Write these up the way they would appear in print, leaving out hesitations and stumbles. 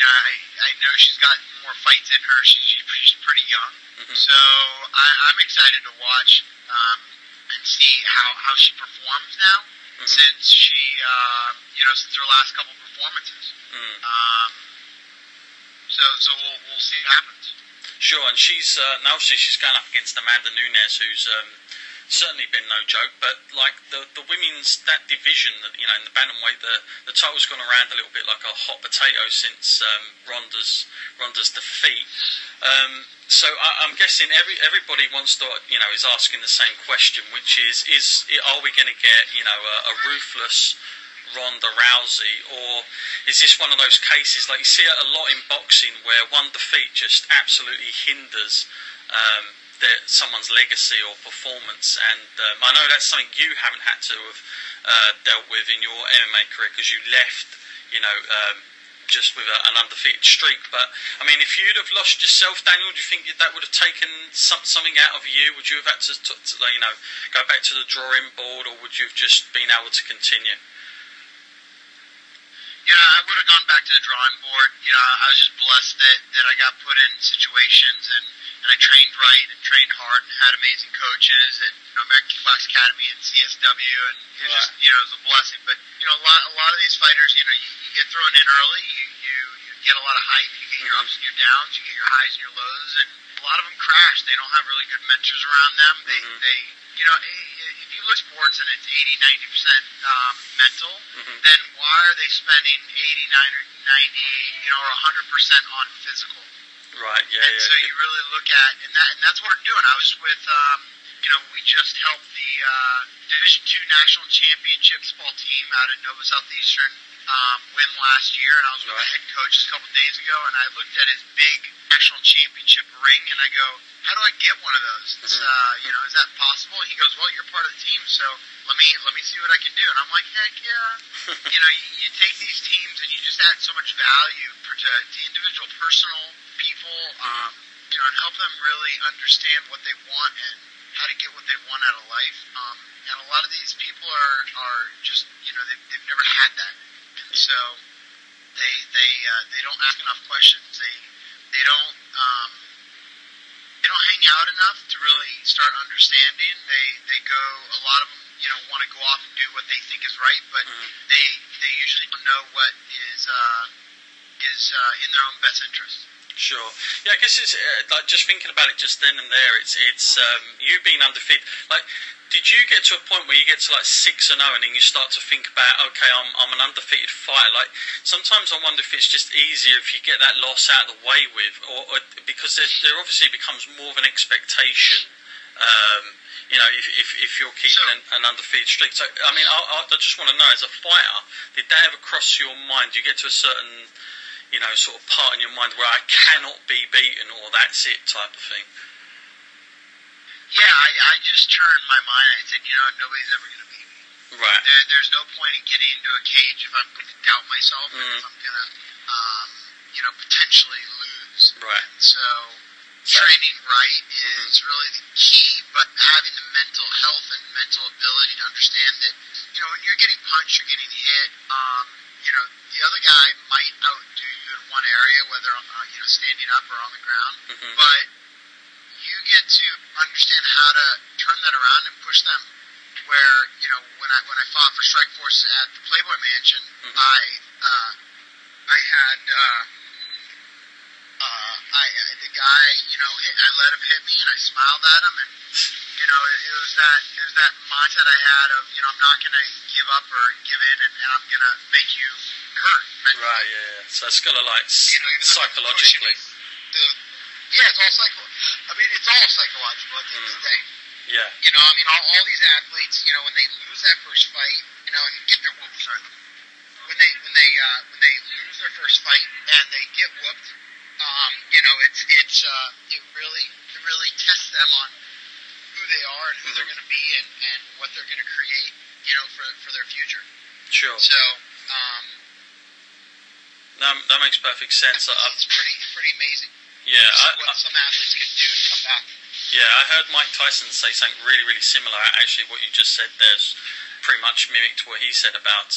I know she's got more fights in her. She's pretty young, so I'm excited to watch and see how she performs now since she since her last couple performances. So we'll see what happens. Sure, and she's now obviously she's going up against Amanda Nunes, who's certainly been no joke. But like the women's that division, in the bantamweight, the title's gone around a little bit like a hot potato since Ronda's defeat. So I'm guessing everybody wants to is asking the same question, which is are we going to get a ruthless Ronda Rousey, or is this one of those cases like you see a lot in boxing where one defeat just absolutely hinders someone's legacy or performance? And I know that's something you haven't had to have dealt with in your MMA career because you left just with an undefeated streak. But I mean, if you'd have lost yourself, Daniel, do you think that would have taken something out of you? Would you have had to go back to the drawing board, or would you have just been able to continue? Yeah, I would have gone back to the drawing board. I was just blessed that I got put in situations and I trained right and trained hard and had amazing coaches and American Kickbox Academy and CSW, and it was just it was a blessing. But a lot of these fighters, you get thrown in early, you get a lot of hype, you get your ups and your downs, you get your highs and your lows, and a lot of them crash. They don't have really good mentors around them. They if you look at sports and it's 80-90% mental, then why are they spending 89 or 90, or 100% on physical? Right. Yeah. And so you really look at and that's what we're doing. I was with we just helped the Division II National Championship football team out at Nova Southeastern win last year, and I was with the head coach a couple days ago, and I looked at his big national championship ring, and I go, how do I get one of those? It's, is that possible? And he goes, well, you're part of the team, so let me see what I can do. And I'm like, heck yeah. You take these teams and you just add so much value to individual, personal people, and help them really understand what they want and how to get what they want out of life. And a lot of these people are just, they've never had that. And so they don't ask enough questions. They don't hang out enough to really start understanding. They go, a lot of them, want to go off and do what they think is right, but they usually don't know what is in their own best interest. Sure. Yeah, I guess it's like just thinking about it just then and there. It's you being undefeated. Like, did you get to a point where you get to like 6-0 and then you start to think about, okay, I'm an undefeated fighter? Like, sometimes I wonder if it's just easier if you get that loss out of the way with, or because there obviously becomes more of an expectation. If you're keeping an undefeated streak. So, I mean, I just want to know, as a fighter, did that ever cross your mind? Do you get to a certain sort of part in your mind where I cannot be beaten, or that's it type of thing? Yeah, I just turned my mind and I said, nobody's ever going to beat me. Right. There's no point in getting into a cage if I'm going to doubt myself and if I'm going to, potentially lose. Right. And so training right is really the key, but having the mental health and mental ability to understand that, when you're getting punched, you're getting hit, the other guy might outdo you in one area, whether standing up or on the ground, but you get to understand how to turn that around and push them. Where when I fought for Strike Force at the Playboy Mansion, I had the guy I let him hit me and I smiled at him, and it was that mindset I had of I'm not going to give up or give in, and I'm going to make you hurt mentally. Right, yeah. So it's got to psychologically. It's all psychological at the end of the day. Yeah. All these athletes, when they lose that first fight, and get their when they lose their first fight and they get whooped, it really tests them on who they are and who they're going to be and what they're going to create, for their future. Sure. So, that makes perfect sense. It's pretty amazing. Yeah. What some athletes can do and come back. Yeah, I heard Mike Tyson say something really, really similar. Actually, what you just said there's pretty much mimicked what he said about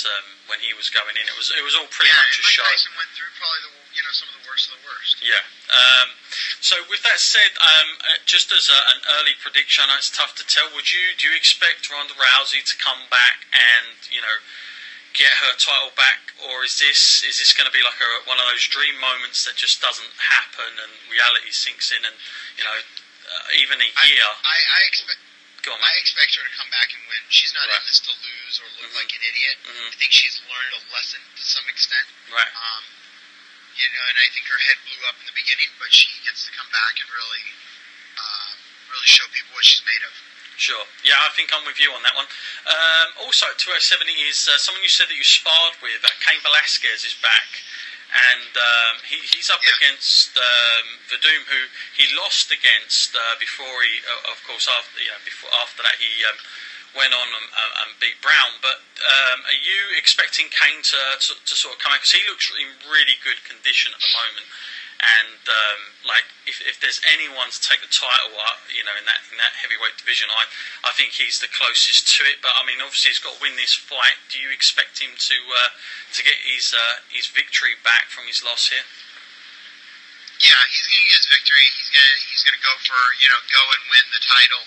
when he was going in. It was all pretty much a show. Mike Tyson went through probably some of the worst of the worst. Yeah. So with that said, just as an early prediction, I know it's tough to tell. Do you expect Ronda Rousey to come back and get her title back, or is this going to be like one of those dream moments that just doesn't happen and reality sinks in, and even a year? I expect. Go on, I expect her to come back and win. She's not in this to lose or look like an idiot. I think she's learned a lesson to some extent. Right. And I think her head blew up in the beginning, but she gets to come back and really show people what she's made of. Sure. Yeah, I think I'm with you on that one. Also, at 207 is someone you said that you sparred with. Cain Velasquez is back, and he's up against Verdum, who he lost against before he, of course, after that he went on and beat Brown. But are you expecting Cain to sort of come out, because he looks in really good condition at the moment? And if there's anyone to take the title up, in that heavyweight division, I think he's the closest to it. But I mean, obviously he's got to win this fight. Do you expect him to get his victory back from his loss here? Yeah, he's going to get his victory. He's going to go for go and win the title.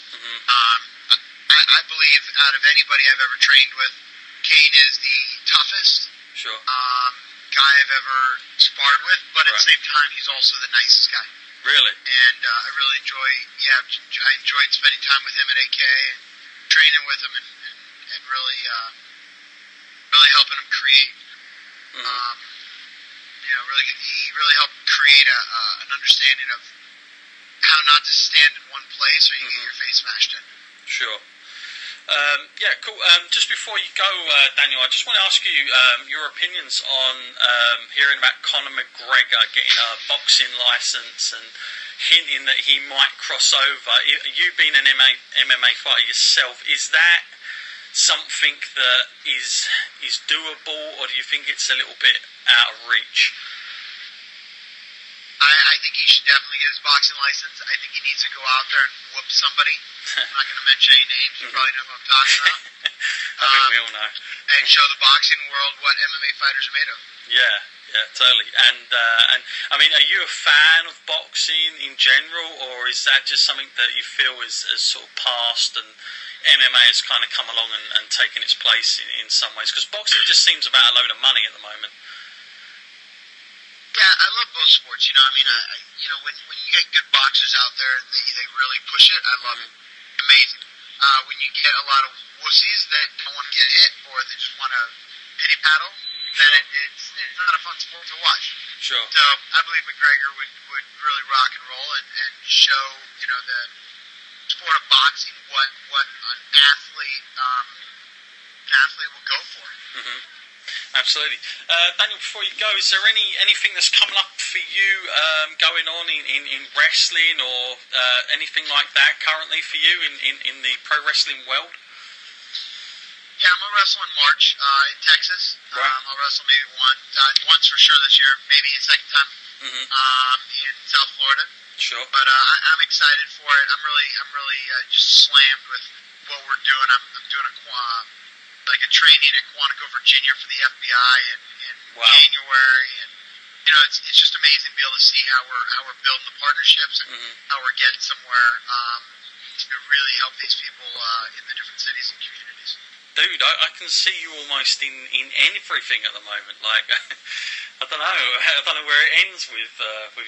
I believe out of anybody I've ever trained with, Cain is the toughest. Sure. Guy I've ever sparred with, but at the same time, he's also the nicest guy. Really? And I really I enjoyed spending time with him at AK and training with him and really helping him create. He really helped create an understanding of how not to stand in one place or you get your face smashed in. Sure. Yeah, cool. Just before you go, Daniel, I just want to ask you your opinions on hearing about Conor McGregor getting a boxing license and hinting that he might cross over. You being an MMA fighter yourself, is that something that is doable, or do you think it's a little bit out of reach? I think he should definitely get his boxing license. I think he needs to go out there and whoop somebody. I'm not going to mention any names. You probably know who I'm talking about. I think we all know. And show the boxing world what MMA fighters are made of. Yeah, totally. And I mean, are you a fan of boxing in general, or is that just something that you feel is sort of past and MMA has kind of come along and taken its place in some ways? Because boxing just seems about a load of money at the moment. Yeah, I love both sports. I mean, when you get good boxers out there and they really push it, I love it. Amazing. When you get a lot of wussies that don't want to get hit or they just want to pity paddle, then it's not a fun sport to watch. Sure. So I believe McGregor would really rock and roll and show the sport of boxing what an athlete will go for. Absolutely. Daniel, before you go, is there anything that's coming up for you going on in wrestling or anything like that currently for you in the pro wrestling world? Yeah, I'm going to wrestle in March in Texas. Right. I'll wrestle maybe once for sure this year, maybe a second time in South Florida. Sure. But I'm excited for it. I'm really just slammed with what we're doing. I'm doing a training at Quantico, Virginia for the FBI in January, and it's just amazing to be able to see how we're building the partnerships and how we're getting somewhere to really help these people in the different cities and communities. Dude, I can see you almost in everything at the moment. Like, I don't know where it ends with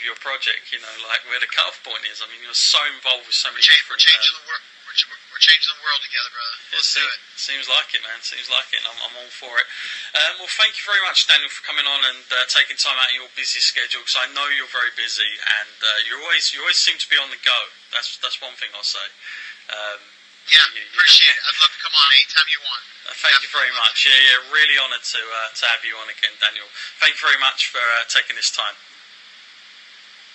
your project. Like where the cutoff point is. I mean, you're so involved with so many different. We're changing the world together, brother. Let's do it. Seems like it, man. Seems like it. And I'm all for it. Well, thank you very much, Daniel, for coming on and taking time out of your busy schedule. Because I know you're very busy, and you always seem to be on the go. That's one thing I'll say. Appreciate it. I'd love to come on anytime you want. Thank you very much. Yeah, really honoured to have you on again, Daniel. Thank you very much for taking this time.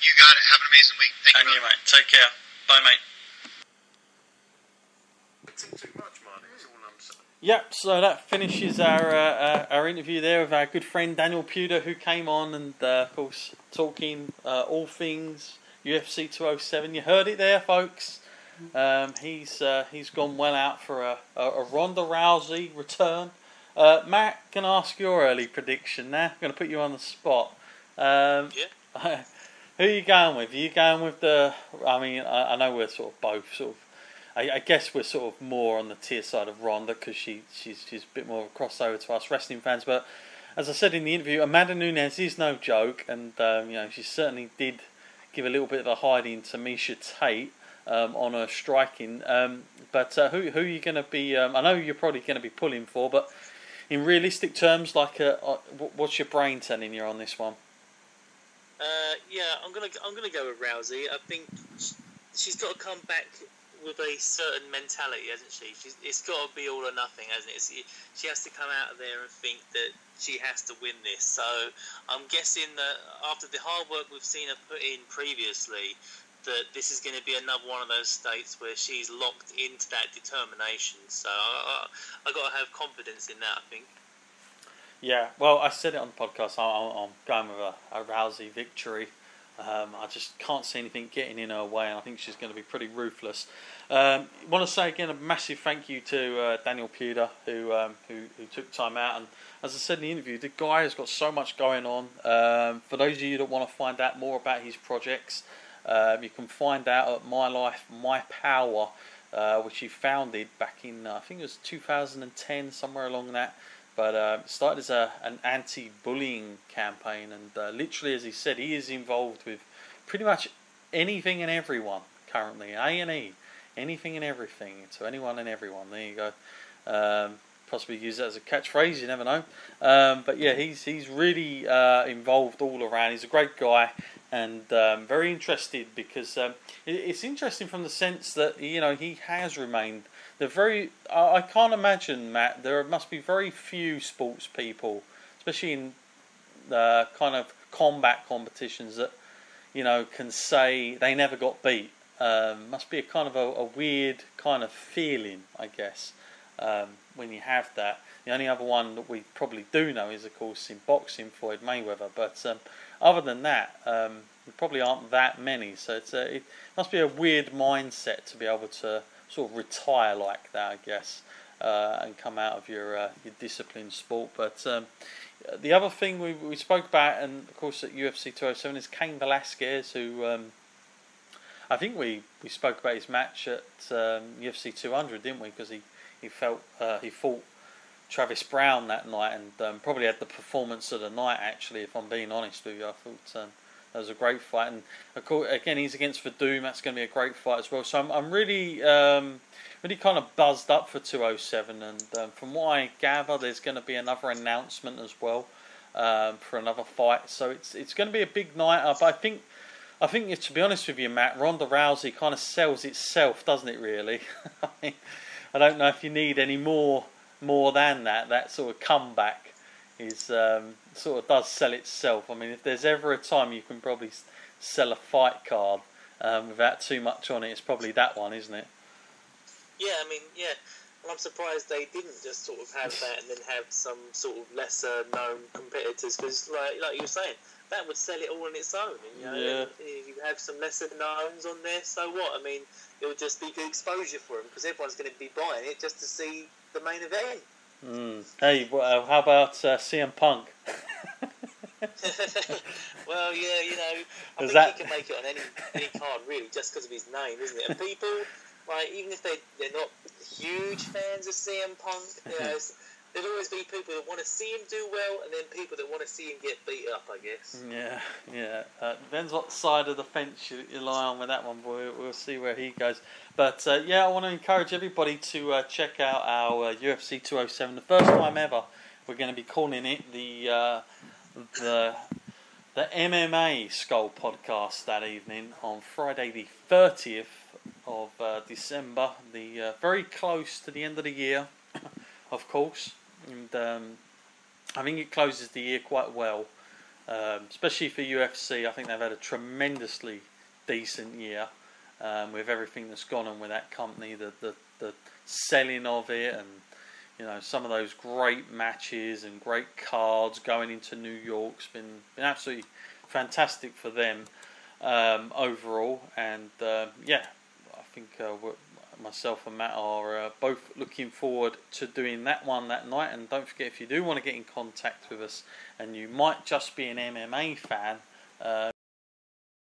You got it. Have an amazing week. Thank you, mate. Take care. Bye, mate. Yep, so that finishes our interview there with our good friend Daniel Puder, who came on and, of course, talking all things UFC 207. You heard it there, folks. He's gone well out for a Ronda Rousey return. Matt, can I ask your early prediction now? I'm going to put you on the spot. Yeah. Who are you going with? Are you going with the? I mean, I know we're sort of both sort of. I guess we're sort of more on the tier side of Ronda because she's a bit more of a crossover to us wrestling fans. But as I said in the interview, Amanda Nunes is no joke, and she certainly did give a little bit of a hiding to Misha Tate on her striking. But who are you going to be? I know you're probably going to be pulling for, but in realistic terms, like, what's your brain telling you on this one? I'm gonna go with Rousey. I think she's got to come back with a certain mentality, hasn't she? It's got to be all or nothing, hasn't it? She has to come out of there and think that she has to win this. So I'm guessing that after the hard work we've seen her put in previously, that this is going to be another one of those states where she's locked into that determination. So I got to have confidence in that, I think. Yeah, well, I said it on the podcast. I'm going with a Rousey victory. I just can't see anything getting in her way, and I think she's going to be pretty ruthless. Want to say again a massive thank you to Daniel Puder, who took time out. And as I said in the interview, the guy has got so much going on. For those of you that want to find out more about his projects, you can find out at My Life, My Power, which he founded back in, I think it was 2010, somewhere along that. But it started as an anti-bullying campaign, and literally, as he said, he is involved with pretty much anything and everyone currently. A&E, anything and everything, to anyone and everyone. There you go. Possibly use that as a catchphrase, you never know. But yeah, he's really involved all around. He's a great guy, and very interested because it's interesting from the sense that he has remained. I can't imagine, Matt. There must be very few sports people, especially in kind of combat competitions, that can say they never got beat. Must be a kind of a weird kind of feeling, I guess, when you have that. The only other one that we probably do know is, of course, in boxing, Floyd Mayweather. But other than that, there probably aren't that many. So it must be a weird mindset to be able to sort of retire like that, I guess, and come out of your disciplined sport. But the other thing we spoke about, and of course at UFC 207, is Cain Velasquez, who I think we spoke about his match at UFC 200, didn't we? Because he fought Travis Brown that night, and probably had the performance of the night, actually, if I'm being honest with you. I thought that was a great fight, and of course, again, he's against Verdum. That's going to be a great fight as well. So I'm really kind of buzzed up for 207, and from what I gather, there's going to be another announcement as well for another fight. So it's going to be a big night up. I think, to be honest with you, Matt, Ronda Rousey kind of sells itself, doesn't it? Really, I don't know if you need any more than that. That sort of comeback is sort of does sell itself. I mean, if there's ever a time you can probably sell a fight card without too much on it, it's probably that one, isn't it? Yeah, I mean, yeah. Well, I'm surprised they didn't just sort of have that and then have some sort of lesser known competitors, because like you were saying, that would sell it all on its own. And, you have some lesser knowns on there, so what? I mean, it would just be good exposure for them, because everyone's going to be buying it just to see the main event. Hey, how about CM Punk? Well, yeah, I think he can make it on any card, really, just because of his name, isn't it? And people, even if they're not huge fans of CM Punk, there'll always be people that want to see him do well, and then people that want to see him get beat up, I guess. Yeah. Depends what side of the fence you lie on with that one, boy. We'll see where he goes. But, I want to encourage everybody to check out our UFC 207. The first time ever, we're going to be calling it the MMA Skull podcast that evening on Friday the 30th of December. Very close to the end of the year, of course. And I think it closes the year quite well, especially for UFC. I think they've had a tremendously decent year with everything that's gone on with that company, the selling of it, and some of those great matches and great cards going into New York's been absolutely fantastic for them overall. And I think myself and Matt are both looking forward to doing that one that night. And don't forget, if you do want to get in contact with us and you might just be an MMA fan,